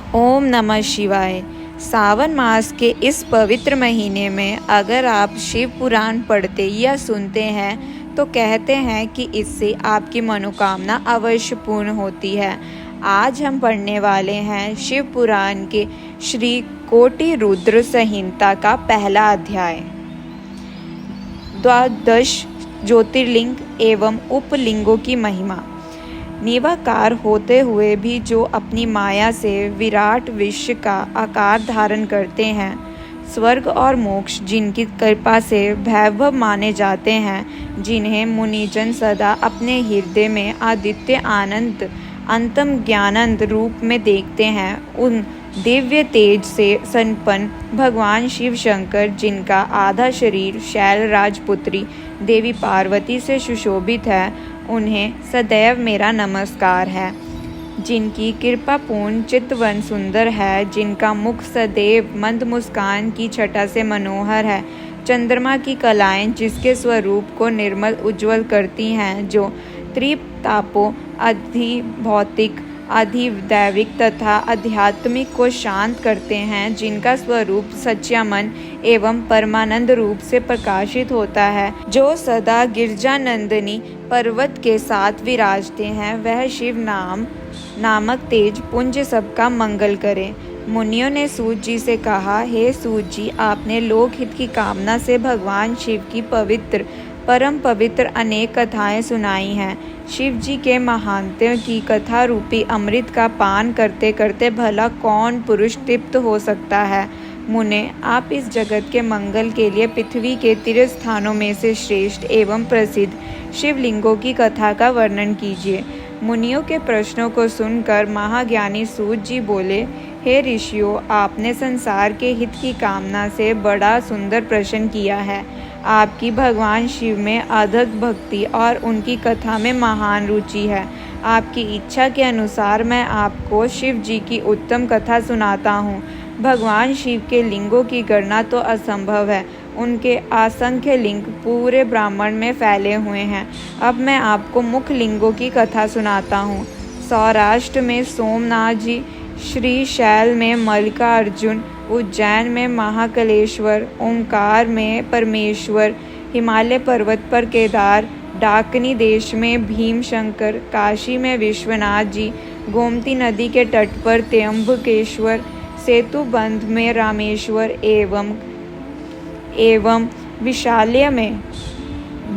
ओम नमः शिवाय। सावन मास के इस पवित्र महीने में अगर आप शिव पुराण पढ़ते या सुनते हैं तो कहते हैं कि इससे आपकी मनोकामना अवश्य पूर्ण होती है। आज हम पढ़ने वाले हैं शिव पुराण के श्री कोटि रुद्र संहिता का पहला अध्याय। द्वादश ज्योतिर्लिंग एवं उपलिंगों की महिमा। निराकार होते हुए भी जो अपनी माया से विराट विश्व का आकार धारण करते हैं, स्वर्ग और मोक्ष जिनकी कृपा से वैभव माने जाते हैं, जिन्हें मुनिजन सदा अपने हृदय में आदित्य आनंद अंतम ज्ञानंद रूप में देखते हैं, उन दिव्य तेज से संपन्न भगवान शिव शंकर, जिनका आधा शरीर शैल राजपुत्री देवी पार्वती से सुशोभित है, उन्हें सदैव मेरा नमस्कार है। जिनकी कृपा पूर्ण चितवन सुंदर है, जिनका मुख सदैव मंद मुस्कान की छटा से मनोहर है, चंद्रमा की कलाएं जिसके स्वरूप को निर्मल उज्जवल करती हैं, जो त्रितापों अधिभौतिक अधिदैविक तथा आध्यात्मिक को शांत करते हैं, जिनका स्वरूप सच्चा मन एवं परमानंद रूप से प्रकाशित होता है, जो सदा गिरजानंदिनी पर्वत के साथ विराजते हैं, वह शिव नामक तेज पुंज सबका मंगल करे। मुनियों ने सूत जी से कहा, हे सूत जी, आपने लोकहित की कामना से भगवान शिव की परम पवित्र अनेक कथाएं सुनाई हैं। शिव जी के महात्म्य की कथा रूपी अमृत का पान करते करते भला कौन पुरुष तृप्त हो सकता है। मुने, आप इस जगत के मंगल के लिए पृथ्वी के तीर्थ स्थानों में से श्रेष्ठ एवं प्रसिद्ध शिवलिंगों की कथा का वर्णन कीजिए। मुनियों के प्रश्नों को सुनकर महाज्ञानी सूत जी बोले, हे ऋषियों, आपने संसार के हित की कामना से बड़ा सुंदर प्रश्न किया है। आपकी भगवान शिव में अथक भक्ति और उनकी कथा में महान रुचि है। आपकी इच्छा के अनुसार मैं आपको शिव जी की उत्तम कथा सुनाता हूँ। भगवान शिव के लिंगों की गणना तो असंभव है, उनके असंख्य लिंग पूरे ब्रह्मांड में फैले हुए हैं। अब मैं आपको मुख्य लिंगों की कथा सुनाता हूँ। सौराष्ट्र में सोमनाथ जी, श्रीशैल में मल्लिकार्जुन, उज्जैन में महाकालेश्वर, ओंकार में परमेश्वर, हिमालय पर्वत पर केदार, डाकनी देश में भीमशंकर, काशी में विश्वनाथ जी, गोमती नदी के तट पर त्र्यंबकेश्वर, सेतुबंध में रामेश्वर एवं विशाल्य में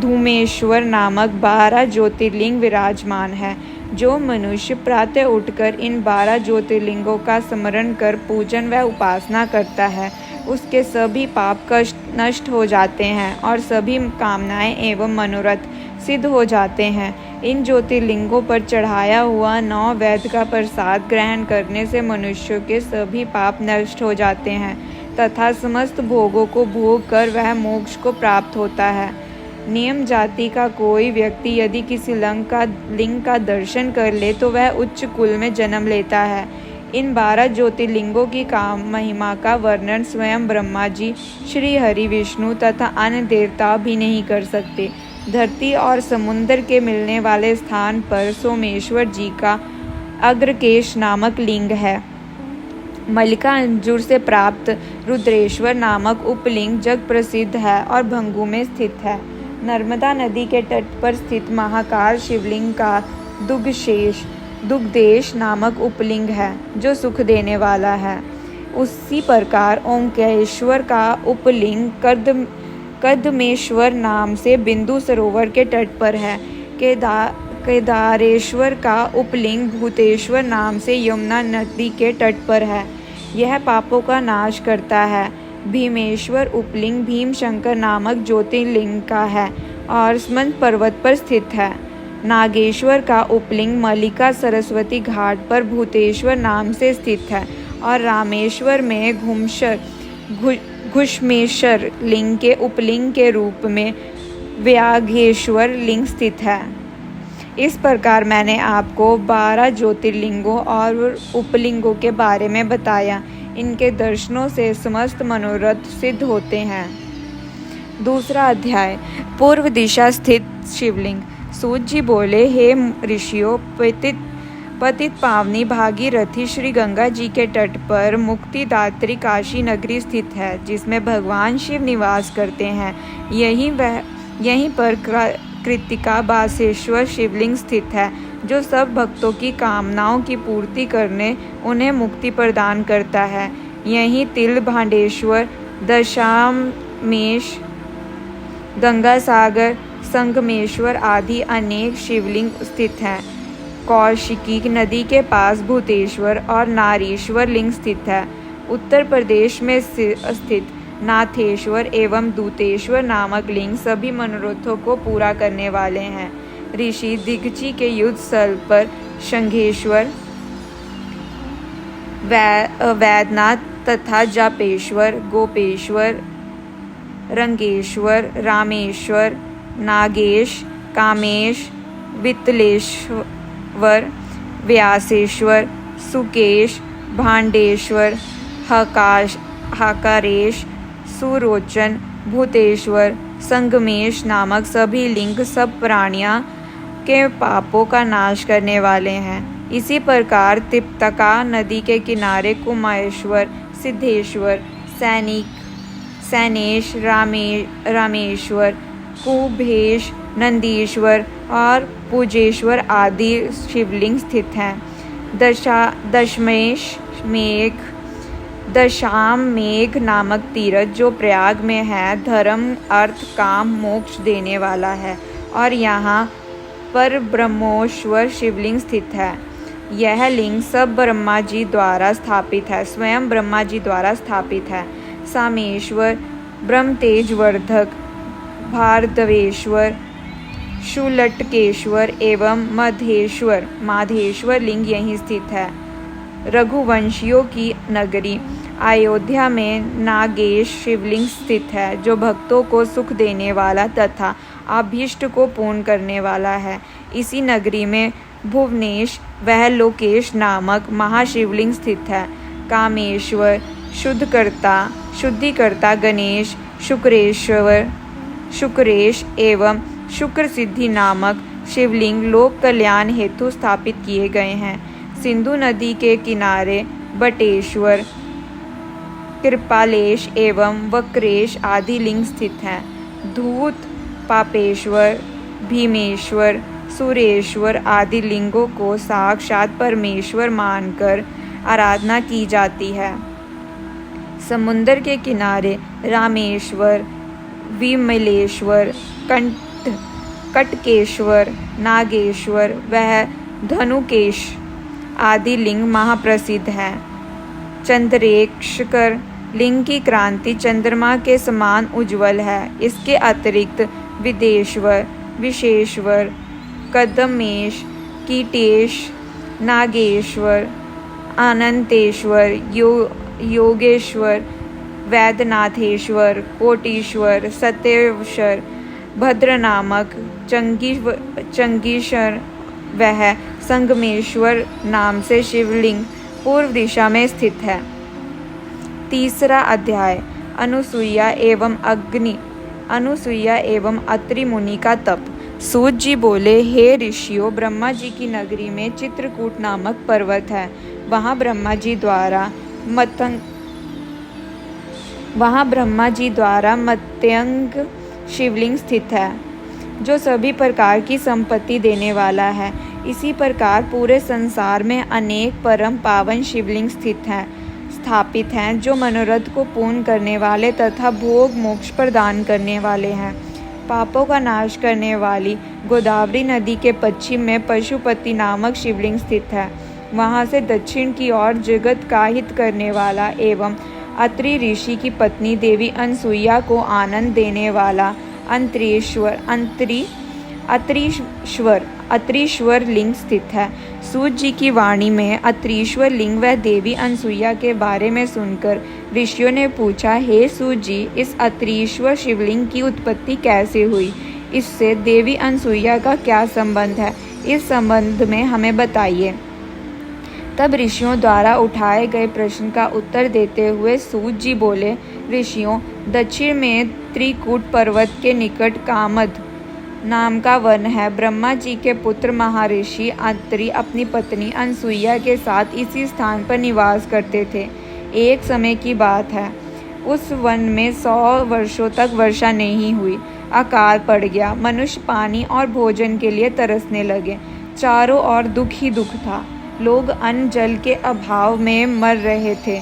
धूमेश्वर नामक 12 ज्योतिर्लिंग विराजमान है। जो मनुष्य प्रातः उठकर इन 12 ज्योतिर्लिंगों का स्मरण कर पूजन व उपासना करता है, उसके सभी पाप कष्ट नष्ट हो जाते हैं और सभी कामनाएं एवं मनोरथ सिद्ध हो जाते हैं। इन ज्योतिर्लिंगों पर चढ़ाया हुआ 9 वेद का प्रसाद ग्रहण करने से मनुष्यों के सभी पाप नष्ट हो जाते हैं तथा समस्त भोगों को भोग कर वह मोक्ष को प्राप्त होता है। नियम जाति का कोई व्यक्ति यदि किसी लिंग का दर्शन कर ले तो वह उच्च कुल में जन्म लेता है। इन 12 ज्योतिर्लिंगों की महिमा का वर्णन स्वयं ब्रह्मा जी, श्री हरि, विष्णु तथा अन्य देवता भी नहीं कर सकते। धरती और समुद्र के मिलने वाले स्थान पर सोमेश्वर जी का अग्रकेश नामक लिंग है। मल्लिकार्जुन से प्राप्त रुद्रेश्वर नामक उपलिंग जग प्रसिद्ध है और भंगू में स्थित है। नर्मदा नदी के तट पर स्थित महाकाल शिवलिंग का दुग्धेश नामक उपलिंग है, जो सुख देने वाला है। उसी प्रकार ओंकारेश्वर का उपलिंग कदमेश्वर नाम से बिंदु सरोवर के तट पर है। केदारेश्वर का उपलिंग भूतेश्वर नाम से यमुना नदी के तट पर है। यह पापों का नाश करता है। भीमेश्वर उपलिंग भीमशंकर नामक ज्योतिर्लिंग का है और स्मंद पर्वत पर स्थित है। नागेश्वर का उपलिंग मल्लिका सरस्वती घाट पर भूतेश्वर नाम से स्थित है और रामेश्वर में घुष्मेश्वर लिंग के उपलिंग के रूप में व्याघ्रेश्वर लिंग स्थित है। इस प्रकार मैंने आपको 12 ज्योतिर्लिंगों और उपलिंगों के बारे में बताया। इनके दर्शनों से समस्त मनोरथ सिद्ध होते हैं। दूसरा अध्याय। पूर्व दिशा स्थित शिवलिंग। सूत जी बोले, हे ऋषियों, पतित पावनी भागीरथी श्री गंगा जी के तट पर मुक्तिदात्री काशी नगरी स्थित है, जिसमें भगवान शिव निवास करते हैं। यहीं पर कृतिका बासेश्वर शिवलिंग स्थित है, जो सब भक्तों की कामनाओं की पूर्ति करने उन्हें मुक्ति प्रदान करता है। यहीं तिल भांडेश्वर, दशामेश, गंगासागर, संगमेश्वर आदि अनेक शिवलिंग स्थित हैं। कौशिकी नदी के पास भूतेश्वर और नारीश्वर लिंग स्थित है। उत्तर प्रदेश में स्थित नाथेश्वर एवं दूतेश्वर नामक लिंग सभी मनोरथों को पूरा करने वाले हैं। ऋषि दिग्ची के युद्ध स्थल पर शंखेश्वर, वैद्यनाथ तथा जापेश्वर, गोपेश्वर, रंगेश्वर, रामेश्वर, नागेश, कामेश, वित्तलेश्वर, व्यासेश्वर, सुकेश, भांडेश्वर, हकारेश, सुरोचन, भूतेश्वर, संगमेश नामक सभी लिंग सब प्राणियों के पापों का नाश करने वाले हैं। इसी प्रकार तिप्तका नदी के किनारे कुमारेश्वर, सिद्धेश्वर, सैनेश, रामेश्वर, कुबेश, नंदीश्वर और पूजेश्वर आदि शिवलिंग स्थित हैं। दशामेघ नामक तीर्थ जो प्रयाग में है, धर्म, अर्थ, काम, मोक्ष देने वाला है और यहाँ पर ब्रह्मोश्वर शिवलिंग स्थित है। यह लिंग सब ब्रह्मा जी द्वारा स्थापित है, स्वयं ब्रह्मा जी द्वारा स्थापित है। सामेश्वर, ब्रह्मतेजवर्धक, भारद्वेश्वर, शूलटकेश्वर एवं माधेश्वर लिंग यहीं स्थित है। रघुवंशियों की नगरी अयोध्या में नागेश शिवलिंग स्थित है, जो भक्तों को सुख देने वाला तथा अभीष्ट को पूर्ण करने वाला है। इसी नगरी में भुवनेश वह लोकेश नामक महाशिवलिंग स्थित है। कामेश्वर, शुद्धिकर्ता गणेश, शुक्रेश एवं शुक्र सिद्धि नामक शिवलिंग लोक कल्याण हेतु स्थापित किए गए हैं। सिंधु नदी के किनारे बटेश्वर, कृपालेश एवं वक्रेश आदि लिंग स्थित हैं। धूत, पापेश्वर, भीमेश्वर, सुरेश्वर आदि लिंगों को साक्षात परमेश्वर मानकर आराधना की जाती है। समुद्र के किनारे रामेश्वर, विमलेश्वर, कटकेश्वर, नागेश्वर वह धनुकेश आदि लिंग महाप्रसिद्ध हैं। चंद्रेश्वर लिंग की क्रांति चंद्रमा के समान उज्ज्वल है। इसके अतिरिक्त विदेश्वर, विशेश्वर, कदमेश, कीटेश, नागेश्वर, अनंतेश्वर, योगेश्वर, वैद्यनाथेश्वर, कोटीश्वर, सत्येश्वर, भद्र नामक चंगीश्वर वह संगमेश्वर नाम से शिवलिंग पूर्व दिशा में स्थित है। तीसरा अध्याय अनुसुईया एवं अत्रि मुनि का तप। सूत जी बोले, हे ऋषियों, ब्रह्मा जी की नगरी में चित्रकूट नामक पर्वत है। वहाँ ब्रह्मा जी द्वारा मत्यंग शिवलिंग स्थित है, जो सभी प्रकार की संपत्ति देने वाला है। इसी प्रकार पूरे संसार में अनेक परम पावन शिवलिंग स्थापित हैं, जो मनोरथ को पूर्ण करने वाले तथा भोग मोक्ष प्रदान करने वाले हैं। पापों का नाश करने वाली गोदावरी नदी के पश्चिम में पशुपति नामक शिवलिंग स्थित है। वहाँ से दक्षिण की ओर जगत का हित करने वाला एवं अत्रि ऋषि की पत्नी देवी अनसुईया को आनंद देने वाला अत्रीश्वर लिंग स्थित है। सूत जी की वाणी में अत्रीश्वर लिंग व देवी अनसुईया के बारे में सुनकर ऋषियों ने पूछा, हे सूत जी, इस अत्रीश्वर शिवलिंग की उत्पत्ति कैसे हुई? इससे देवी अनसुईया का क्या संबंध है? इस संबंध में हमें बताइए। तब ऋषियों द्वारा उठाए गए प्रश्न का उत्तर देते हुए सूत जी बोले, ऋषियों, दक्षिण में त्रिकूट पर्वत के निकट नाम का वन है। ब्रह्मा जी के पुत्र महर्षि अत्रि अपनी पत्नी अनसुईया के साथ इसी स्थान पर निवास करते थे। एक समय की बात है, उस वन में 100 वर्षों तक वर्षा नहीं हुई। अकाल पड़ गया। मनुष्य पानी और भोजन के लिए तरसने लगे। चारों ओर दुख ही दुख था। लोग अन्न जल के अभाव में मर रहे थे।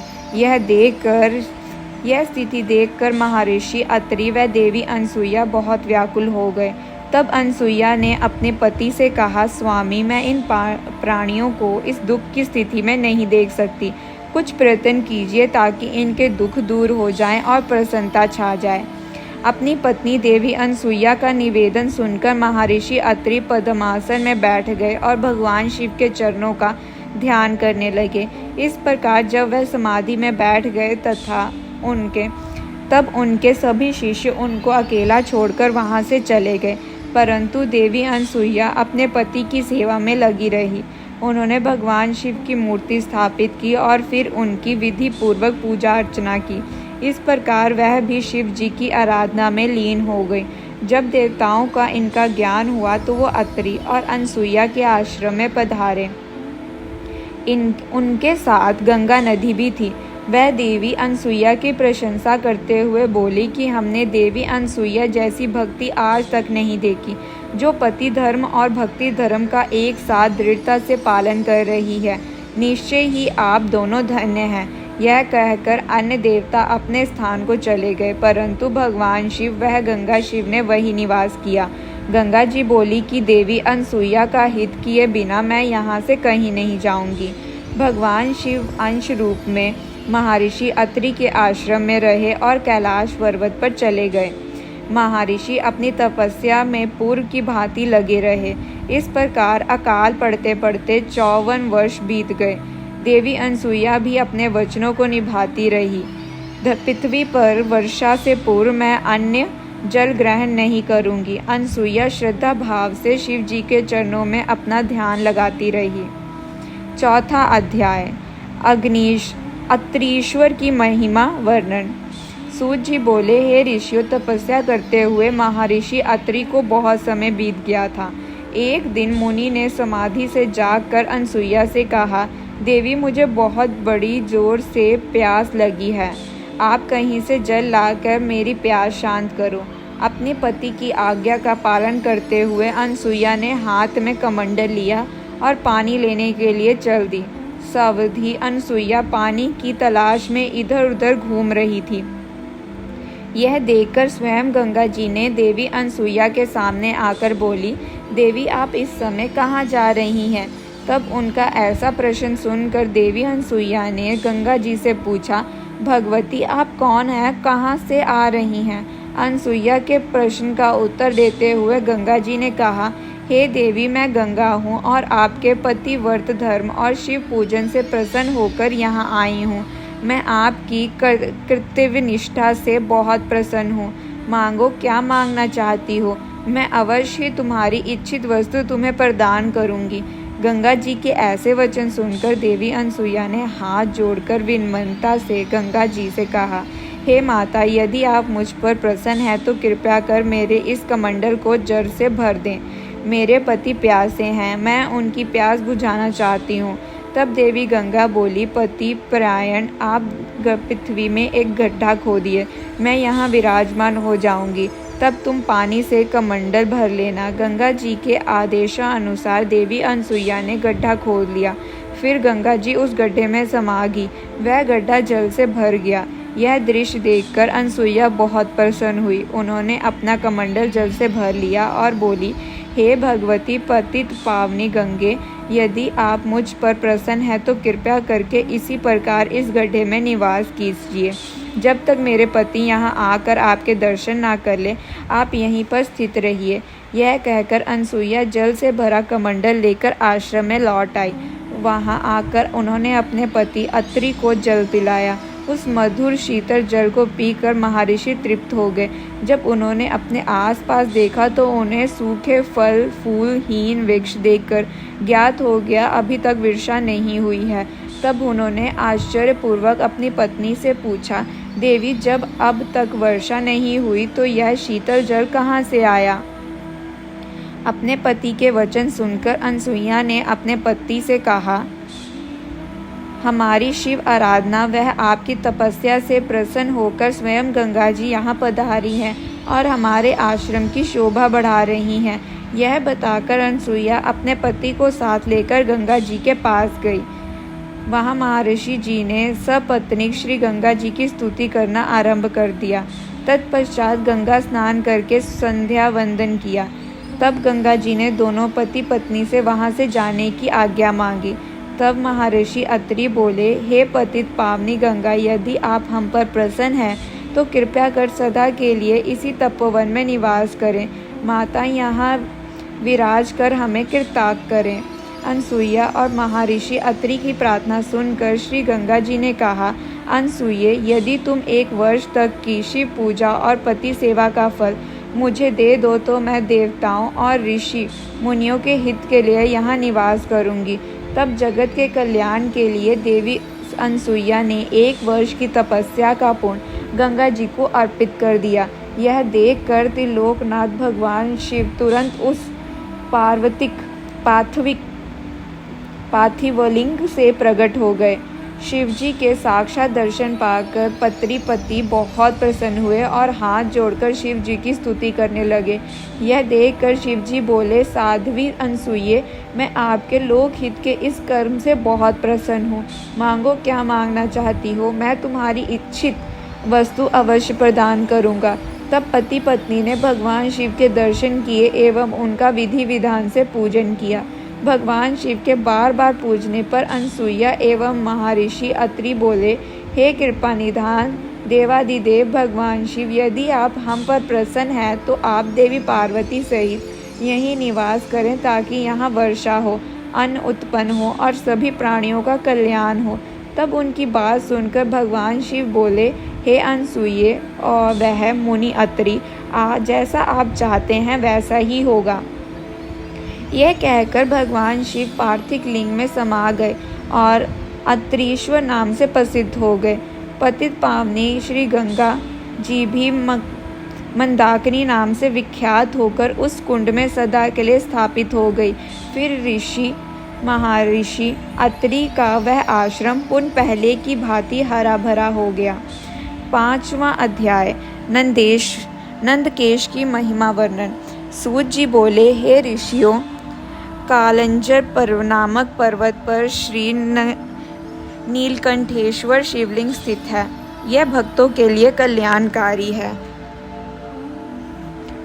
यह स्थिति देखकर महर्षि अत्रि व देवी अनसुईया बहुत व्याकुल हो गए। तब अनसुईया ने अपने पति से कहा, स्वामी, मैं इन प्राणियों को इस दुख की स्थिति में नहीं देख सकती। कुछ प्रयत्न कीजिए ताकि इनके दुख दूर हो जाएं और प्रसन्नता छा जाए। अपनी पत्नी देवी अनसुईया का निवेदन सुनकर महर्षि अत्रि पद्मासन में बैठ गए और भगवान शिव के चरणों का ध्यान करने लगे। इस प्रकार जब वह समाधि में बैठ गए तब उनके सभी शिष्य उनको अकेला छोड़कर वहां से चले गए। परंतु देवी अनसुईया अपने पति की सेवा में लगी रही। उन्होंने भगवान शिव की मूर्ति स्थापित की और फिर उनकी विधि पूर्वक पूजा अर्चना की। इस प्रकार वह भी शिव जी की आराधना में लीन हो गई। जब देवताओं का इनका ज्ञान हुआ तो वो अत्रि और अनसुईया के आश्रम में पधारे। उनके साथ गंगा नदी भी थी। वह देवी अनसुईया की प्रशंसा करते हुए बोली कि हमने देवी अनसुईया जैसी भक्ति आज तक नहीं देखी, जो पति धर्म और भक्ति धर्म का एक साथ दृढ़ता से पालन कर रही है। निश्चय ही आप दोनों धन्य हैं। यह कहकर अन्य देवता अपने स्थान को चले गए, परंतु भगवान शिव वह गंगा शिव ने वही निवास किया। गंगा जी बोली कि देवी अनसुईया का हित किए बिना मैं यहाँ से कहीं नहीं जाऊंगी। भगवान शिव अंश रूप में महर्षि अत्रि के आश्रम में रहे और कैलाश पर्वत पर चले गए। महर्षि अपनी तपस्या में पूर्व की भांति लगे रहे। इस प्रकार अकाल पड़ते पड़ते 54 वर्ष बीत गए। देवी अनसुईया भी अपने वचनों को निभाती रही। पृथ्वी पर वर्षा से पूर्व मैं अन्य जल ग्रहण नहीं करूंगी। अनसुईया श्रद्धा भाव से शिव जी के चरणों में अपना ध्यान लगाती रही। चौथा अध्याय, अत्रीश्वर की महिमा वर्णन। सूत जी बोले, हे ऋषियों, तपस्या करते हुए महर्षि अत्रि को बहुत समय बीत गया था। एक दिन मुनि ने समाधि से जागकर अनसुईया से कहा, देवी, मुझे बहुत बड़ी जोर से प्यास लगी है। आप कहीं से जल लाकर मेरी प्यास शांत करो। अपने पति की आज्ञा का पालन करते हुए अनसुईया ने हाथ में कमंडल लिया और पानी लेने के लिए चल दी। सावधि अनसुईया पानी की तलाश में इधर उधर घूम रही थी। यह देखकर स्वयं गंगा जी ने देवी अनसुईया के सामने आकर बोली, देवी, आप इस समय कहाँ जा रही हैं? तब उनका ऐसा प्रश्न सुनकर देवी अनसुईया ने गंगा जी से पूछा, भगवती, आप कौन हैं? कहाँ से आ रही हैं? अनसुईया के प्रश्न का उत्तर देते हुए गंगा जी ने कहा, हे देवी, मैं गंगा हूँ और आपके पति व्रत धर्म और शिव पूजन से प्रसन्न होकर यहाँ आई हूँ। मैं आपकी कर्तव्य निष्ठा से बहुत प्रसन्न हूँ। मांगो, क्या मांगना चाहती हो? मैं अवश्य ही तुम्हारी इच्छित वस्तु तुम्हें प्रदान करूँगी। गंगा जी के ऐसे वचन सुनकर देवी अनसुईया ने हाथ जोड़कर विनम्रता से गंगा जी से कहा, हे माता, यदि आप मुझ पर प्रसन्न हैं तो कृपया कर मेरे इस कमंडल को जल से भर दें। मेरे पति प्यासे हैं, मैं उनकी प्यास बुझाना चाहती हूँ। तब देवी गंगा बोली, पति परायण, आप पृथ्वी में एक गड्ढा खोदिए, मैं यहाँ विराजमान हो जाऊंगी। तब तुम पानी से कमंडल भर लेना। गंगा जी के आदेशानुसार देवी अनसुईया ने गड्ढा खोद लिया। फिर गंगा जी उस गड्ढे में समा गई। वह गड्ढा जल से भर गया। यह दृश्य देखकर अनसुईया बहुत प्रसन्न हुई। उन्होंने अपना कमंडल जल से भर लिया और बोली, हे भगवती पतित पावनी गंगे, यदि आप मुझ पर प्रसन्न हैं तो कृपया करके इसी प्रकार इस गड्ढे में निवास कीजिए। जब तक मेरे पति यहाँ आकर आपके दर्शन ना कर ले, आप यहीं पर स्थित रहिए। यह कहकर अनसुईया जल से भरा कमंडल लेकर आश्रम में लौट आई। वहाँ आकर उन्होंने अपने पति अत्रि को जल पिलाया। उस मधुर शीतल जल को पीकर महर्षि तृप्त हो गए। जब उन्होंने अपने आसपास देखा तो उन्हें सूखे फल फूलहीन वृक्ष देखकर ज्ञात हो गया अभी तक वर्षा नहीं हुई है। तब उन्होंने आश्चर्यपूर्वक अपनी पत्नी से पूछा, देवी, जब अब तक वर्षा नहीं हुई तो यह शीतल जल कहाँ से आया? अपने पति के वचन सुनकर अनसुईया ने अपने पति से कहा, हमारी शिव आराधना वह आपकी तपस्या से प्रसन्न होकर स्वयं गंगा जी यहाँ पधारी हैं और हमारे आश्रम की शोभा बढ़ा रही हैं। यह बताकर अनसुईया अपने पति को साथ लेकर गंगा जी के पास गई। वहाँ महर्षि जी ने सपत्नीक श्री गंगा जी की स्तुति करना आरंभ कर दिया। तत्पश्चात गंगा स्नान करके संध्या वंदन किया। तब गंगा जी ने दोनों पति पत्नी से वहाँ से जाने की आज्ञा मांगी। तब महर्षि अत्रि बोले, हे पतित पावनी गंगा, यदि आप हम पर प्रसन्न हैं तो कृपया कर सदा के लिए इसी तपोवन में निवास करें। माता यहाँ विराज कर हमें कृतार्थ करें। अनसुईया और महर्षि अत्रि की प्रार्थना सुनकर श्री गंगा जी ने कहा, अनसुईये, यदि तुम 1 वर्ष तक की शिव पूजा और पति सेवा का फल मुझे दे दो तो मैं देवताओं और ऋषि मुनियों के हित के लिए यहाँ निवास करूँगी। तब जगत के कल्याण के लिए देवी अनसुईया ने 1 वर्ष की तपस्या का पुण्य गंगा जी को अर्पित कर दिया। यह देखकर त्रिलोकनाथ भगवान शिव तुरंत उस पार्थिवलिंग से प्रकट हो गए। शिवजी के साक्षात दर्शन पाकर पति बहुत प्रसन्न हुए और हाथ जोड़कर शिव जी की स्तुति करने लगे। यह देखकर शिवजी बोले, साध्वी अनसुईये, मैं आपके लोकहित के इस कर्म से बहुत प्रसन्न हूँ। मांगो, क्या मांगना चाहती हो, मैं तुम्हारी इच्छित वस्तु अवश्य प्रदान करूँगा। तब पति पत्नी ने भगवान शिव के दर्शन किए एवं उनका विधि विधान से पूजन किया। भगवान शिव के बार बार पूजने पर अनसुईया एवं महर्षि अत्रि बोले, हे कृपा निधान देवादिदेव भगवान शिव, यदि आप हम पर प्रसन्न हैं तो आप देवी पार्वती सहित यहीं निवास करें ताकि यहाँ वर्षा हो, अन्न उत्पन्न हो और सभी प्राणियों का कल्याण हो। तब उनकी बात सुनकर भगवान शिव बोले, हे अनसुईये और वह मुनि अत्रि, जैसा आप चाहते हैं वैसा ही होगा। यह कहकर भगवान शिव पार्थिव लिंग में समा गए और अत्रीश्वर नाम से प्रसिद्ध हो गए। पतित पावनी श्री गंगा जी भी मंदाकिनी नाम से विख्यात होकर उस कुंड में सदा के लिए स्थापित हो गई। फिर महर्षि अत्रि का वह आश्रम पुनः पहले की भांति हरा भरा हो गया। 5वां अध्याय, नंदकेश की महिमा वर्णन। सूत जी बोले, हे ऋषियों, कालंजर नामक पर्वत पर श्री नीलकंठेश्वर शिवलिंग स्थित है। यह भक्तों के लिए कल्याणकारी है।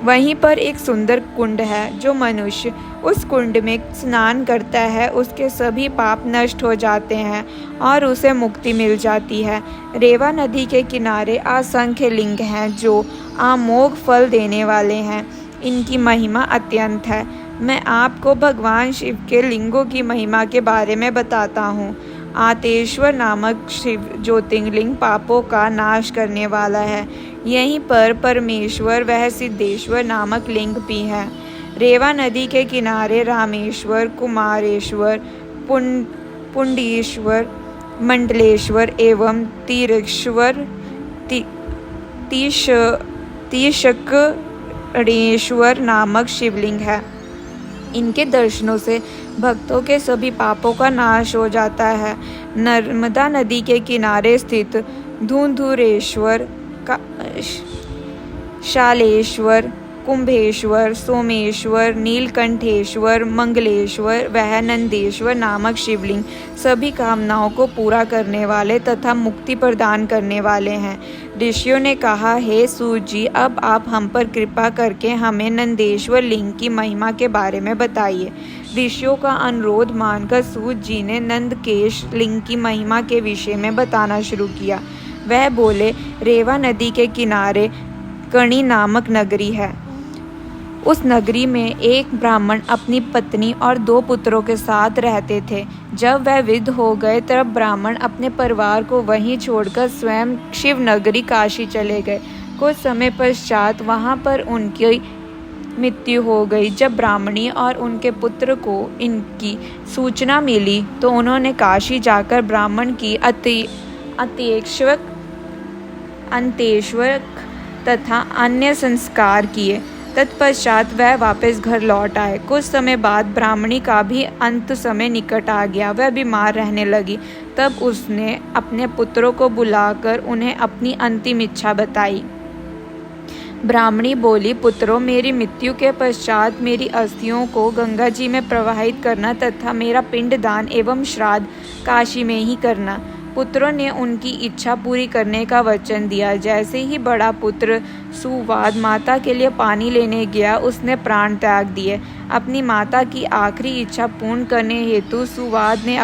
वहीं पर एक सुंदर कुंड है। जो मनुष्य उस कुंड में स्नान करता है उसके सभी पाप नष्ट हो जाते हैं और उसे मुक्ति मिल जाती है। रेवा नदी के किनारे असंख्य लिंग हैं जो अमोघ फल देने वाले हैं। इनकी महिमा अत्यंत है। मैं आपको भगवान शिव के लिंगों की महिमा के बारे में बताता हूँ। आतेश्वर नामक शिव ज्योतिर्लिंग पापों का नाश करने वाला है। यहीं पर परमेश्वर वह सिद्धेश्वर नामक लिंग भी है। रेवा नदी के किनारे रामेश्वर, कुमारेश्वर, पुंडीश्वर, मंडलेश्वर एवं तीशकरेश्वर नामक शिवलिंग है। इनके दर्शनों से भक्तों के सभी पापों का नाश हो जाता है। नर्मदा नदी के किनारे स्थित धुंधुरेश्वर, शालेश्वर, कुंभेश्वर, सोमेश्वर, नीलकंठेश्वर, मंगलेश्वर वह नंदेश्वर नामक शिवलिंग सभी कामनाओं को पूरा करने वाले तथा मुक्ति प्रदान करने वाले हैं। ऋषियों ने कहा, हे सूत जी, अब आप हम पर कृपा करके हमें नंदेश्वर लिंग की महिमा के बारे में बताइए। ऋषियों का अनुरोध मानकर सूत जी ने नंदकेश लिंग की महिमा के विषय में बताना शुरू किया। वह बोले, रेवा नदी के किनारे कणी नामक नगरी है। उस नगरी में एक ब्राह्मण अपनी पत्नी और 2 पुत्रों के साथ रहते थे। जब वह वृद्ध हो गए तब ब्राह्मण अपने परिवार को वहीं छोड़कर स्वयं शिव नगरी काशी चले गए। कुछ समय पश्चात वहां पर उनकी मृत्यु हो गई। जब ब्राह्मणी और उनके पुत्र को इनकी सूचना मिली तो उन्होंने काशी जाकर ब्राह्मण की अंत्येश्वर तथा अन्य संस्कार किए। तत्पश्चात वह वापस घर लौट आए। कुछ समय बाद ब्राह्मणी का भी अंत समय निकट आ गया। वह बीमार रहने लगी। तब उसने अपने पुत्रों को बुलाकर उन्हें अपनी अंतिम इच्छा बताई। ब्राह्मणी बोली, पुत्रों, मेरी मृत्यु के पश्चात मेरी अस्थियों को गंगा जी में प्रवाहित करना तथा मेरा पिंडदान एवं श्राद्ध काशी में ही करना। पुत्रों ने उनकी इच्छा पूरी करने का वचन दिया। जैसे ही बड़ा पुत्र सुवाद माता के लिए पानी लेने गया, उसने प्राण त्याग दिए। अपनी माता की आखिरी इच्छा पूर्ण करने हेतु सुवाद ने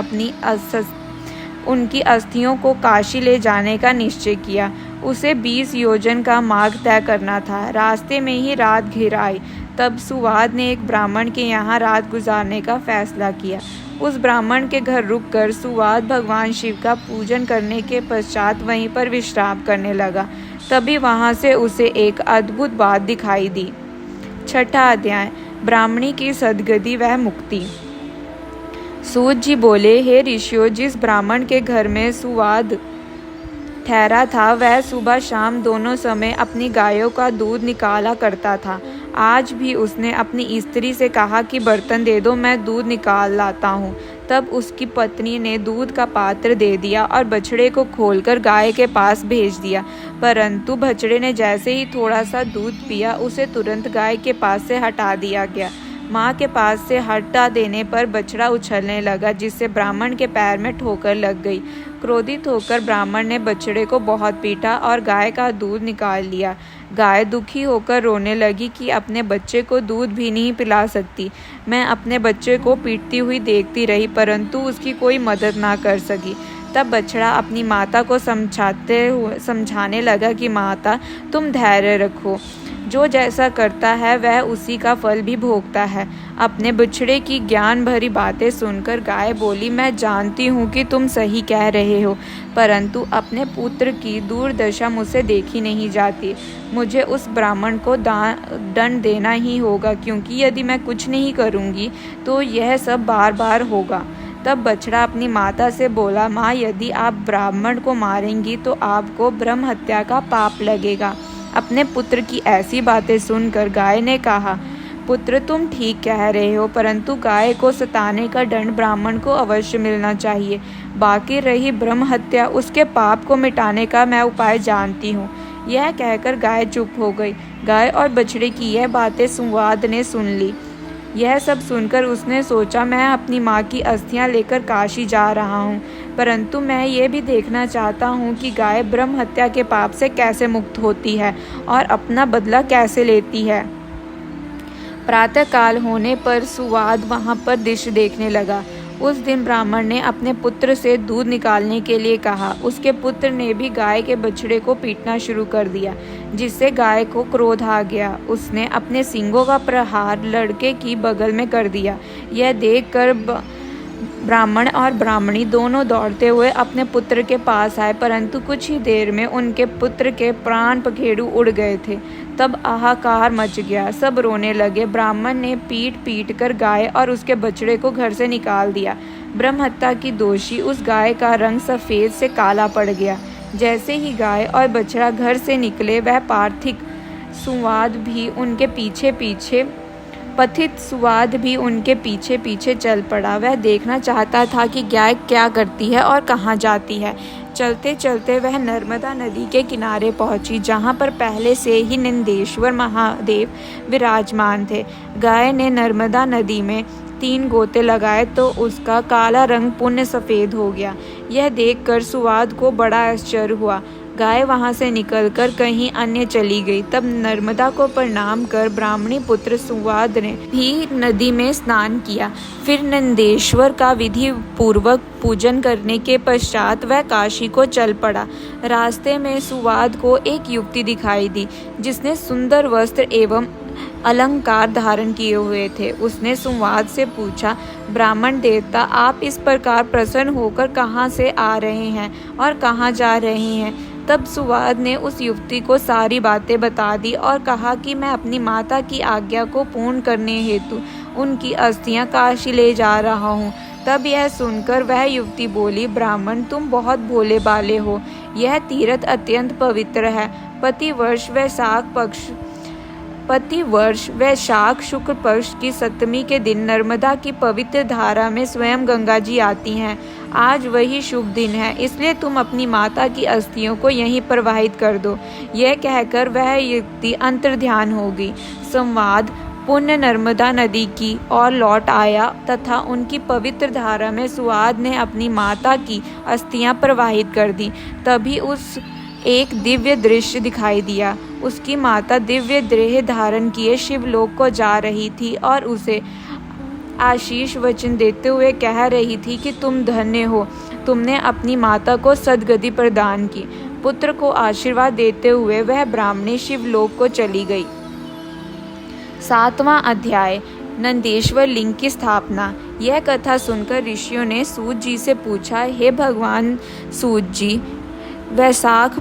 उनकी अस्थियों को काशी ले जाने का निश्चय किया। उसे 20 योजन का मार्ग तय करना था। रास्ते में ही रात घिर आई। तब सुवाद ने एक ब्राह्मण के यहाँ रात गुजारने का फैसला किया। उस ब्राह्मण के घर रुककर सुवाद भगवान शिव का पूजन करने के पश्चात वहीं पर विश्राम करने लगा। तभी वहां से उसे एक अद्भुत बात दिखाई दी। 6वां अध्याय, ब्राह्मणी की सद्गति व मुक्ति। सूत जी बोले, हे ऋषियों, जिस ब्राह्मण के घर में सुवाद ठहरा था वह सुबह शाम दोनों समय अपनी गायों का दूध निकाला करता था। आज भी उसने अपनी स्त्री से कहा कि बर्तन दे दो, मैं दूध निकाल लाता हूँ। तब उसकी पत्नी ने दूध का पात्र दे दिया और बछड़े को खोलकर गाय के पास भेज दिया। परंतु बछड़े ने जैसे ही थोड़ा सा दूध पिया, उसे तुरंत गाय के पास से हटा दिया गया। माँ के पास से हटा देने पर बछड़ा उछलने लगा, जिससे ब्राह्मण के पैर में ठोकर लग गई। क्रोधित होकर ब्राह्मण ने बछड़े को बहुत पीटा और गाय का दूध निकाल लिया। गाय दुखी होकर रोने लगी कि अपने बच्चे को दूध भी नहीं पिला सकती। मैं अपने बच्चे को पीटती हुई देखती रही, परंतु उसकी कोई मदद ना कर सकी। तब बछड़ा अपनी माता को समझाने लगा कि माता, तुम धैर्य रखो, जो जैसा करता है वह उसी का फल भी भोगता है। अपने बछड़े की ज्ञान भरी बातें सुनकर गाय बोली, मैं जानती हूँ कि तुम सही कह रहे हो, परंतु अपने पुत्र की दुर्दशा मुझसे देखी नहीं जाती। मुझे उस ब्राह्मण को दंड देना ही होगा, क्योंकि यदि मैं कुछ नहीं करूँगी तो यह सब बार बार होगा। तब बछड़ा अपनी माता से बोला, माँ, यदि आप ब्राह्मण को मारेंगी तो आपको ब्रह्म हत्या का पाप लगेगा। अपने पुत्र की ऐसी बातें सुनकर गाय ने कहा, पुत्र, तुम ठीक कह रहे हो, परंतु गाय को सताने का दंड ब्राह्मण को अवश्य मिलना चाहिए। बाकी रही ब्रह्म हत्या, उसके पाप को मिटाने का मैं उपाय जानती हूँ। यह कहकर गाय चुप हो गई। गाय और बछड़े की यह बातें सुवाद ने सुन ली। यह सब सुनकर उसने सोचा, मैं अपनी माँ की अस्थियाँ लेकर काशी जा रहा हूँ, परंतु मैं ये भी देखना चाहता हूँ कि गाय ब्रह्म हत्या के पाप से कैसे मुक्त होती है और अपना बदला कैसे लेती है। प्रातःकाल होने पर सुवाद वहाँ पर दृश्य देखने लगा। उस दिन ब्राह्मण ने अपने पुत्र से दूध निकालने के लिए कहा। उसके पुत्र ने भी गाय के बछड़े को पीटना शुरू कर दिया, जिससे गाय को क्रोध आ गया। उसने अपने सींगों का प्रहार लड़के की बगल में कर दिया। यह देखकर ब्राह्मण और ब्राह्मणी दोनों दौड़ते हुए अपने पुत्र के पास आए, परंतु कुछ ही देर में उनके पुत्र के प्राण पखेरु उड़ गए थे। तब हाहाकार मच गया, सब रोने लगे। ब्राह्मण ने पीट कर गाय और उसके बछड़े को घर से निकाल दिया। ब्रह्म हत्या की दोषी उस गाय का रंग सफ़ेद से काला पड़ गया। जैसे ही गाय और बछड़ा घर से निकले, वह पार्थिक सुवाद भी उनके पीछे पीछे चल पड़ा। वह देखना चाहता था कि गाय क्या करती है और कहाँ जाती है। चलते चलते वह नर्मदा नदी के किनारे पहुंची, जहाँ पर पहले से ही नंदेश्वर महादेव विराजमान थे। गाय ने नर्मदा नदी में 3 गोते लगाए तो उसका काला रंग पुनः सफ़ेद हो गया। यह देखकर सुवाद को बड़ा आश्चर्य हुआ। गाय वहाँ से निकलकर कहीं अन्य चली गई। तब नर्मदा को प्रणाम कर ब्राह्मणी पुत्र सुवाद ने भी नदी में स्नान किया। फिर नंदेश्वर का विधि पूर्वक पूजन करने के पश्चात वह काशी को चल पड़ा। रास्ते में सुवाद को एक युवती दिखाई दी, जिसने सुंदर वस्त्र एवं अलंकार धारण किए हुए थे। उसने सुवाद से पूछा, ब्राह्मण देवता, आप इस प्रकार प्रसन्न होकर कहाँ से आ रहे हैं और कहाँ जा रहे हैं? तब सुवाद ने उस युवती को सारी बातें बता दी और कहा कि मैं अपनी माता की आज्ञा को पूर्ण करने हेतु उनकी अस्थियां काशी ले जा रहा हूँ। तब यह सुनकर वह युवती बोली, ब्राह्मण, तुम बहुत भोले भाले हो। यह तीर्थ अत्यंत पवित्र है। प्रतिवर्ष वैशाख पक्ष प्रति वर्ष वैशाख शुक्ल पक्ष की सप्तमी के दिन नर्मदा की पवित्र धारा में स्वयं गंगा जी आती हैं। आज वही शुभ दिन है, इसलिए तुम अपनी माता की अस्थियों को यहीं प्रवाहित कर दो। यह कहकर वह युक्ति अंतर्ध्यान हो गई। संवाद पुण्य नर्मदा नदी की ओर लौट आया तथा उनकी पवित्र धारा में सुआद ने अपनी माता की अस्थियां प्रवाहित कर दी। तभी उस एक दिव्य दृश्य दिखाई दिया। उसकी माता दिव्य देह धारण किए शिवलोक को जा रही थी और उसे आशीष वचन देते हुए कह रही थी कि तुम धन्य हो, तुमने अपनी माता को सद्गति प्रदान की। पुत्र को आशीर्वाद देते हुए वह ब्राह्मणी शिवलोक को चली गई। 7वां अध्याय नंदेश्वर लिंग की स्थापना। यह कथा सुनकर ऋषियों ने सूत जी से पूछा, हे भगवान सूत जी, वैशाख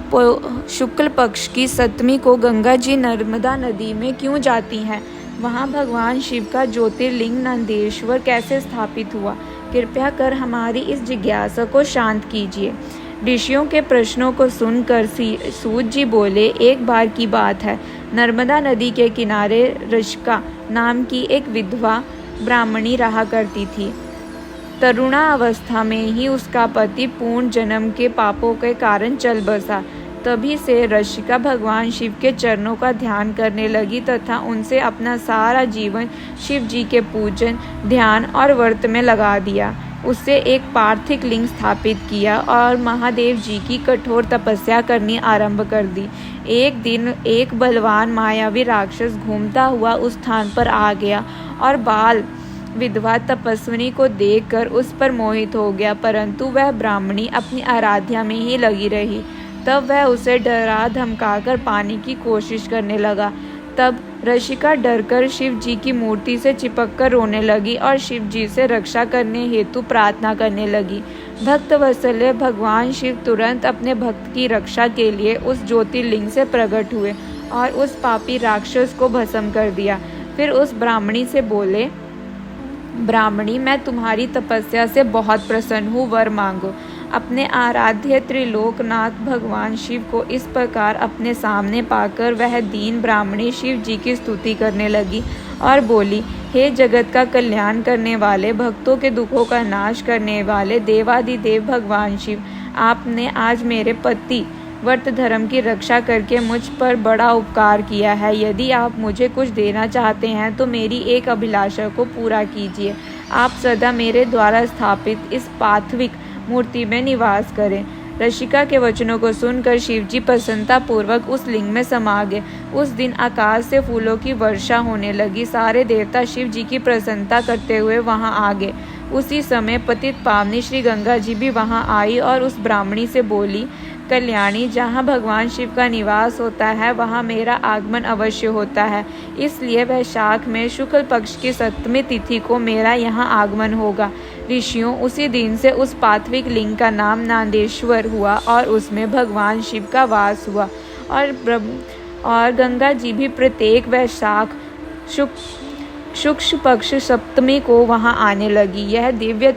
शुक्ल पक्ष की सप्तमी को गंगा जी नर्मदा नदी में क्यों जाती हैं? वहाँ भगवान शिव का ज्योतिर्लिंग नंदेश्वर कैसे स्थापित हुआ? कृपया कर हमारी इस जिज्ञासा को शांत कीजिए। ऋषियों के प्रश्नों को सुनकर सूत जी बोले, एक बार की बात है, नर्मदा नदी के किनारे रशिका नाम की एक विधवा ब्राह्मणी रहा करती थी। तरुणावस्था में ही उसका पति पूर्ण जन्म के पापों के कारण चल बसा। तभी से रशिका भगवान शिव के चरणों का ध्यान करने लगी तथा उनसे अपना सारा जीवन शिव जी के पूजन, ध्यान और व्रत में लगा दिया। उससे एक पार्थिव लिंग स्थापित किया और महादेव जी की कठोर तपस्या करनी आरंभ कर दी। एक दिन एक बलवान मायावी राक्षस घूमता हुआ उस स्थान पर आ गया और बाल विधवा तपस्विनी को देखकर उस पर मोहित हो गया, परंतु वह ब्राह्मणी अपनी आराध्या में ही लगी रही। तब वह उसे डरा धमकाकर पाने की कोशिश करने लगा। तब रशिका डरकर शिव जी की मूर्ति से चिपककर रोने लगी और शिव जी से रक्षा करने हेतु प्रार्थना करने लगी। भक्त वत्सल्य भगवान शिव तुरंत अपने भक्त की रक्षा के लिए उस ज्योतिर्लिंग से प्रकट हुए और उस पापी राक्षस को भस्म कर दिया। फिर उस ब्राह्मणी से बोले, ब्राह्मणी, मैं तुम्हारी तपस्या से बहुत प्रसन्न हूँ, वर मांगो। अपने आराध्य त्रिलोकनाथ भगवान शिव को इस प्रकार अपने सामने पाकर वह दीन ब्राह्मणी शिव जी की स्तुति करने लगी और बोली, हे जगत का कल्याण करने वाले, भक्तों के दुखों का नाश करने वाले देवादिदेव भगवान शिव, आपने आज मेरे पति व्रत धर्म की रक्षा करके मुझ पर बड़ा उपकार किया है। यदि आप मुझे कुछ देना चाहते हैं तो मेरी एक अभिलाषा को पूरा कीजिए। आप सदा मेरे द्वारा स्थापित इस पार्थिव मूर्ति में निवास करें। रशिका के वचनों को सुनकर शिवजी प्रसन्नतापूर्वक उस लिंग में समा गए। उस दिन आकाश से फूलों की वर्षा होने लगी। सारे देवता शिव जी की प्रसन्नता करते हुए वहां आ गए। उसी समय पतित पावनी श्री गंगा जी भी वहां आई और उस ब्राह्मणी से बोली, कल्याणी, जहाँ भगवान शिव का निवास होता है वहाँ मेरा आगमन अवश्य होता है, इसलिए वैशाख में शुक्ल पक्ष की सप्तमी तिथि को मेरा यहाँ आगमन होगा। ऋषियों, उसी दिन से उस पार्थिव लिंग का नाम नांदेश्वर हुआ और उसमें भगवान शिव का वास हुआ और गंगा जी भी प्रत्येक वैशाख शुक्ल पक्ष सप्तमी को वहां आने लगी। यह दिव्य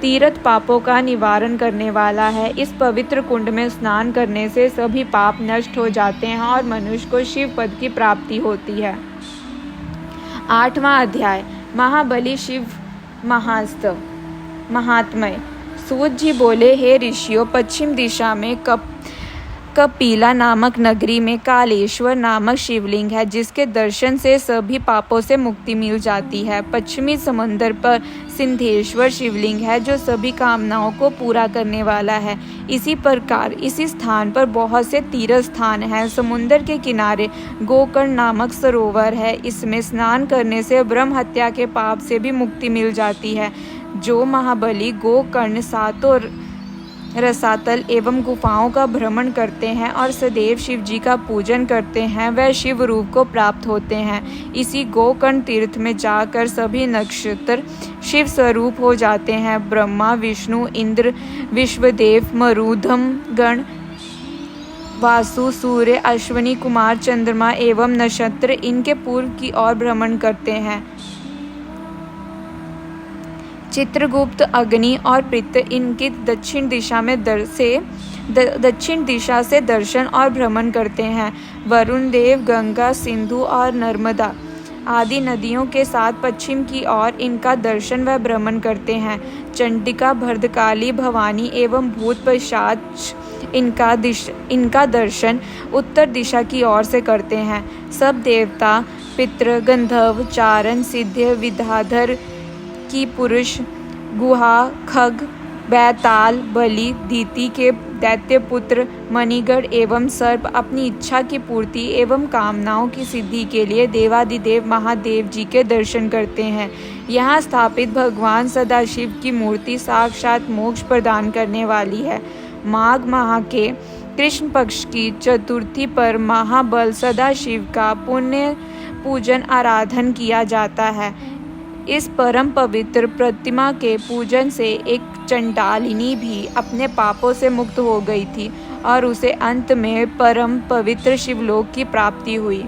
तीर्थ पापों का निवारण करने वाला है। इस पवित्र कुंड में स्नान करने से सभी पाप नष्ट हो जाते हैं और मनुष्य को शिव पद की प्राप्ति होती है। 8वां अध्याय महाबली शिव महात्म्य। सूत जी बोले, हे ऋषियों, पश्चिम दिशा में कपिला नामक नगरी में कालेश्वर नामक शिवलिंग है, जिसके दर्शन से सभी पापों से मुक्ति मिल जाती है। पश्चिमी समंदर पर सिंधेश्वर शिवलिंग है, जो सभी कामनाओं को पूरा करने वाला है। इसी प्रकार इसी स्थान पर बहुत से तीर्थ स्थान हैं। समुद्र के किनारे गोकर्ण नामक सरोवर है। इसमें स्नान करने से ब्रह्म हत्या के पाप से भी मुक्ति मिल जाती है। जो महाबली गोकर्ण सातों रसातल एवं गुफाओं का भ्रमण करते हैं और सदैव शिव जी का पूजन करते हैं, वह शिव रूप को प्राप्त होते हैं। इसी गोकर्ण तीर्थ में जाकर सभी नक्षत्र शिव स्वरूप हो जाते हैं। ब्रह्मा, विष्णु, इंद्र, विश्वदेव, मरुधम गण, वासु, सूर्य, अश्विनी कुमार, चंद्रमा एवं नक्षत्र इनके पूर्व की ओर भ्रमण करते हैं। चित्रगुप्त, अग्नि और पित्त इनकी दक्षिण दिशा में दक्षिण दिशा से दर्शन और भ्रमण करते हैं। वरुण देव गंगा, सिंधु और नर्मदा आदि नदियों के साथ पश्चिम की ओर इनका दर्शन व भ्रमण करते हैं। चंडिका, भद्रकाली, भवानी एवं भूत पिशाच इनका दर्शन उत्तर दिशा की ओर से करते हैं। सब देवता, पितृ, गंधर्व, चारण, सिद्ध, विद्याधर की पुरुष, गुहा, खग, बैताल, बलि, दीति के दैत्य पुत्र, मणिगढ़ एवं सर्प अपनी इच्छा की पूर्ति एवं कामनाओं की सिद्धि के लिए देवादिदेव महादेव जी के दर्शन करते हैं। यहाँ स्थापित भगवान सदाशिव की मूर्ति साक्षात मोक्ष प्रदान करने वाली है। माघ माह के कृष्ण पक्ष की चतुर्थी पर महाबल सदाशिव का पुण्य पूजन आराधन किया जाता है। इस परम पवित्र प्रतिमा के पूजन से एक चंडालिनी भी अपने पापों से मुक्त हो गई थी और उसे अंत में परम पवित्र शिवलोक की प्राप्ति हुई।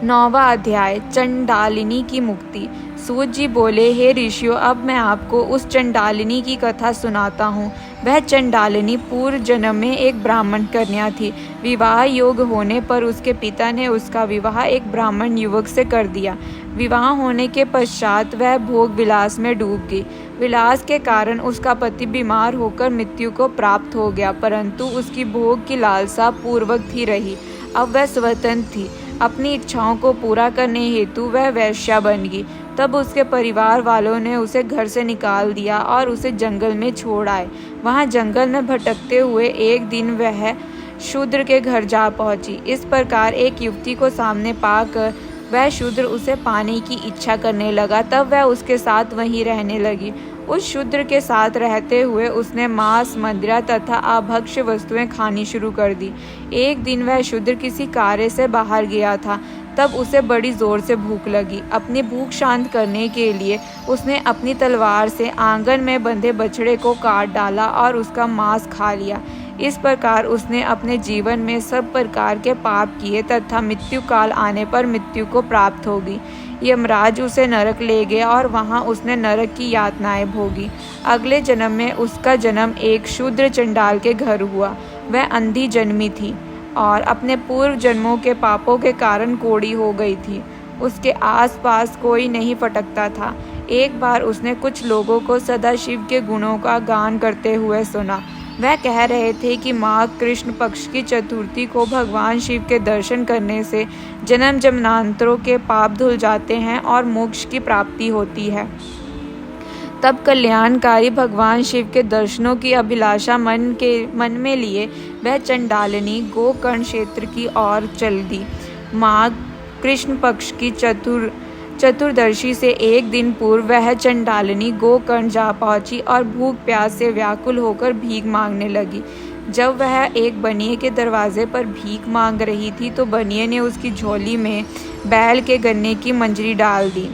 9वां अध्याय, चंडालिनी की मुक्ति। सूत जी बोले, हे ऋषियों, अब मैं आपको उस चंडालिनी की कथा सुनाता हूँ। वह चंडालिनी पूर्व जन्म में एक ब्राह्मण कन्या थी। विवाह योग होने पर उसके पिता ने उसका विवाह एक ब्राह्मण युवक से कर दिया। विवाह होने के पश्चात वह भोग विलास में डूब गई। विलास के कारण उसका पति बीमार होकर मृत्यु को प्राप्त हो गया, परंतु उसकी भोग की लालसा पूर्वक ही रही। अब वह स्वतंत्र थी। अपनी इच्छाओं को पूरा करने हेतु वह वेश्या बन गई। तब उसके परिवार वालों ने उसे घर से निकाल दिया और उसे जंगल में छोड़ आए। वहाँ जंगल में भटकते हुए एक दिन वह शूद्र के घर जा पहुंची। इस प्रकार एक युवती को सामने पाकर वह शूद्र उसे पाने की इच्छा करने लगा। तब वह उसके साथ वहीं रहने लगी। उस शूद्र के साथ रहते हुए उसने मांस, मदिरा तथा अभक्ष्य वस्तुएं खानी शुरू कर दी। एक दिन वह शूद्र किसी कार्य से बाहर गया था। तब उसे बड़ी जोर से भूख लगी। अपनी भूख शांत करने के लिए उसने अपनी तलवार से आंगन में बंधे बछड़े को काट डाला और उसका मांस खा लिया। इस प्रकार उसने अपने जीवन में सब प्रकार के पाप किए तथा मृत्यु काल आने पर मृत्यु को प्राप्त होगी। यमराज उसे नरक ले गया और वहां उसने नरक की यातनाएं भोगी। अगले जन्म में उसका जन्म एक शूद्र चंडाल के घर हुआ। वह अंधी जन्मी थी और अपने पूर्व जन्मों के पापों के कारण कोढ़ी हो गई थी। उसके आसपास कोई नहीं फटकता था। एक बार उसने कुछ लोगों को सदाशिव के गुणों का गान करते हुए सुना। वह कह रहे थे कि माघ कृष्ण पक्ष की चतुर्थी को भगवान शिव के दर्शन करने से जन्म जन्मांतरों के पाप धुल जाते हैं और मोक्ष की प्राप्ति होती है। तब कल्याणकारी भगवान शिव के दर्शनों की अभिलाषा मन में लिए वह चंडालिनी गोकर्ण क्षेत्र की ओर चल दी। माघ कृष्ण पक्ष की चतुर्दशी से एक दिन पूर्व वह चंडालिनी गोकर्ण जा पहुंची और भूख प्यास से व्याकुल होकर भीख मांगने लगी। जब वह एक बनिए के दरवाजे पर भीख मांग रही थी तो बनिए ने उसकी झोली में बैल के गन्ने की मंजरी डाल दी।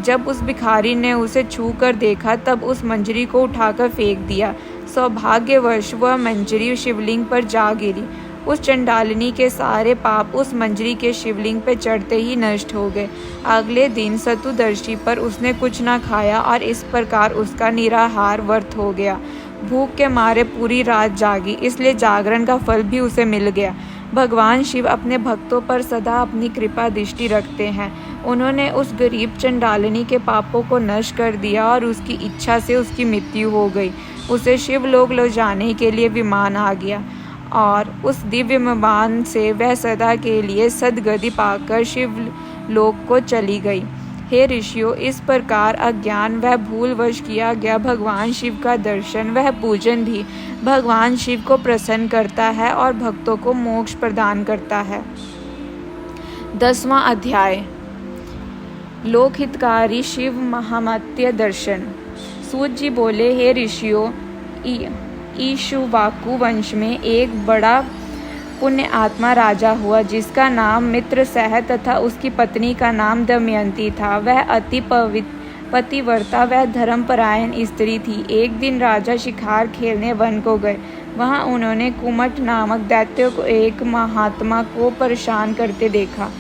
जब उस भिखारी ने उसे छू कर देखा तब उस मंजरी को उठाकर फेंक दिया। सौभाग्यवश वह मंजरी शिवलिंग पर जा गिरी। उस चंडालिनी के सारे पाप उस मंजरी के शिवलिंग पर चढ़ते ही नष्ट हो गए। अगले दिन चतुर्दशी पर उसने कुछ न खाया और इस प्रकार उसका निराहार व्रत हो गया। भूख के मारे पूरी रात जागी, इसलिए जागरण का फल भी उसे मिल गया। भगवान शिव अपने भक्तों पर सदा अपनी कृपा दृष्टि रखते हैं। उन्होंने उस गरीब चंडालिनी के पापों को नष्ट कर दिया और उसकी इच्छा से उसकी मृत्यु हो गई। उसे शिवलोक ले जाने के लिए विमान आ गया और उस दिव्य विमान से वह सदा के लिए सद्गति पाकर शिवलोक को चली गई। हे ऋषियों, इस प्रकार अज्ञान व भूलवश किया गया भगवान शिव का दर्शन वह पूजन भी भगवान शिव को प्रसन्न करता है और भक्तों को मोक्ष प्रदान करता है। 10वां अध्याय, लोकहितकारी शिव महामत्य दर्शन। सूत जी बोले, हे ऋषियों, ईक्ष्वाकु वंश में एक बड़ा पुण्य आत्मा राजा हुआ जिसका नाम मित्रसेन तथा उसकी पत्नी का नाम दमयंती था। वह अति पतिव्रता व धर्मपरायण स्त्री थी। एक दिन राजा शिकार खेलने वन को गए। वहां उन्होंने कुमट नामक दैत्य को एक महात्मा को परेशान करते देखा।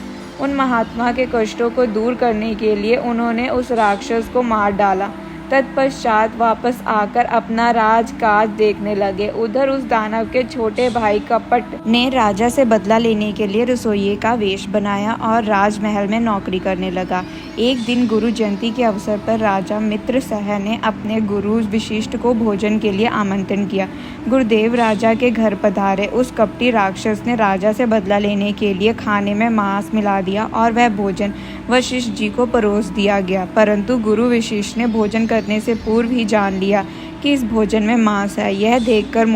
उन महात्मा के कष्टों को दूर करने के लिए उन्होंने उस राक्षस को मार डाला तत्पश्चात वापस आकर अपना राजकाज देखने लगे। उधर उस दानव के छोटे भाई कपट ने राजा से बदला लेने के लिए रसोइये का वेश बनाया और राजमहल में नौकरी करने लगा। एक दिन गुरु जयंती के अवसर पर राजा मित्रसह ने अपने गुरु वशिष्ठ को भोजन के लिए आमंत्रण किया। गुरुदेव राजा के घर पधारे। उस कपटी राक्षस ने राजा से बदला लेने के लिए खाने में मांस मिला दिया और वह भोजन वशिष्ठ जी को परोस दिया गया, परंतु गुरु वशिष्ठ ने भोजन करने से पूर्व ही जान लिया कि इस भोजन में मांस है। यह देखकर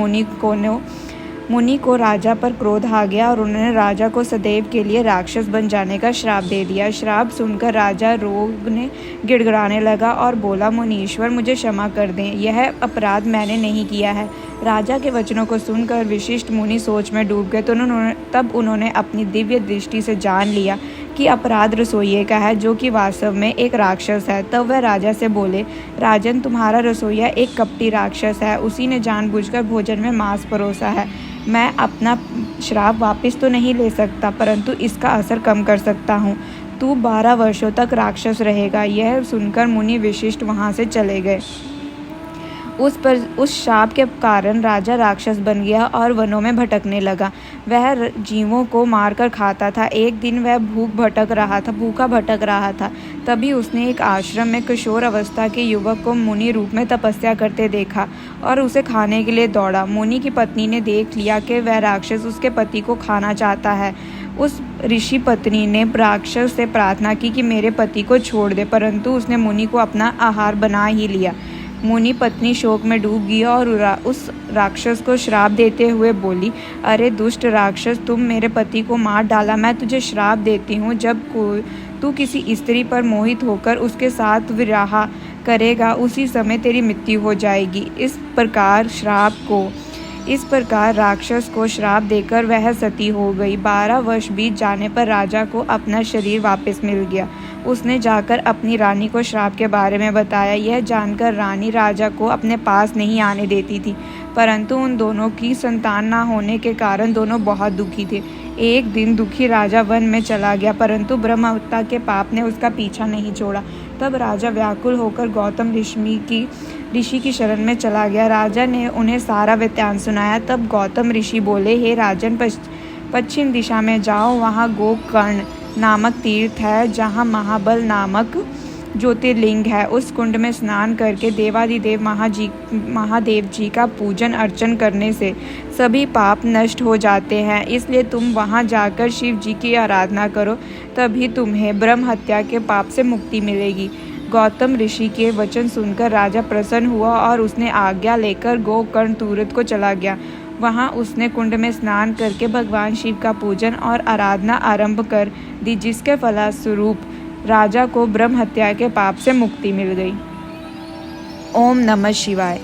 मुनि को राजा पर क्रोध आ गया और उन्होंने राजा को सदैव के लिए राक्षस बन जाने का श्राप दे दिया। श्राप सुनकर राजा रोग ने गिड़गिड़ाने लगा और बोला, मुनीश्वर मुझे क्षमा कर दें, यह अपराध मैंने नहीं किया है। राजा के वचनों को सुनकर विशिष्ट मुनि सोच में डूब गए। तब उन्होंने अपनी दिव्य दृष्टि से जान लिया कि अपराध रसोइये का है, जो कि वास्तव में एक राक्षस है। तब वह राजा से बोले, राजन, तुम्हारा रसोइया एक कपटी राक्षस है, उसी ने जानबूझकर भोजन में मांस परोसा है। मैं अपना श्राप वापस तो नहीं ले सकता, परंतु इसका असर कम कर सकता हूँ। तू 12 वर्षों तक राक्षस रहेगा। यह सुनकर मुनि विशिष्ट वहाँ से चले गए। उस शाप के कारण राजा राक्षस बन गया और वनों में भटकने लगा। वह जीवों को मारकर खाता था। एक दिन वह भूखा भटक रहा था। तभी उसने एक आश्रम में किशोर अवस्था के युवक को मुनि रूप में तपस्या करते देखा और उसे खाने के लिए दौड़ा। मुनि की पत्नी ने देख लिया कि वह राक्षस उसके पति को खाना चाहता है। उस ऋषि पत्नी ने राक्षस से प्रार्थना की कि मेरे पति को छोड़ दे, परंतु उसने मुनि को अपना आहार बना ही लिया। मुनि पत्नी शोक में डूब गई और उस राक्षस को श्राप देते हुए बोली, अरे दुष्ट राक्षस, तुम मेरे पति को मार डाला। मैं तुझे श्राप देती हूँ, जब तू किसी स्त्री पर मोहित होकर उसके साथ विवाह करेगा, उसी समय तेरी मृत्यु हो जाएगी। इस प्रकार राक्षस को श्राप देकर वह सती हो गई। 12 वर्ष बीत जाने पर राजा को अपना शरीर वापस मिल गया। उसने जाकर अपनी रानी को श्राप के बारे में बताया। यह जानकर रानी राजा को अपने पास नहीं आने देती थी, परंतु उन दोनों की संतान न होने के कारण दोनों बहुत दुखी थे। एक दिन दुखी राजा वन में चला गया, परंतु ब्रह्म हत्या के पाप ने उसका पीछा नहीं छोड़ा। तब राजा व्याकुल होकर गौतम ऋषि की शरण में चला गया। राजा ने उन्हें सारा वृत्तांत सुनाया। तब गौतम ऋषि बोले, हे राजन, पश्चिम दिशा में जाओ, वहाँ गोकर्ण नामक तीर्थ है, जहाँ महाबल नामक ज्योतिर्लिंग है। उस कुंड में स्नान करके देवादिदेव महादेव जी का पूजन अर्चन करने से सभी पाप नष्ट हो जाते हैं। इसलिए तुम वहां जाकर शिव जी की आराधना करो, तभी तुम्हें ब्रह्म हत्या के पाप से मुक्ति मिलेगी। गौतम ऋषि के वचन सुनकर राजा प्रसन्न हुआ और उसने आज्ञा लेकर गोकर्ण तीर्थ को चला गया। वहाँ उसने कुंड में स्नान करके भगवान शिव का पूजन और आराधना आरंभ कर दी, जिसके फलस्वरूप राजा को ब्रह्म हत्या के पाप से मुक्ति मिल गई। ओम नमः शिवाय।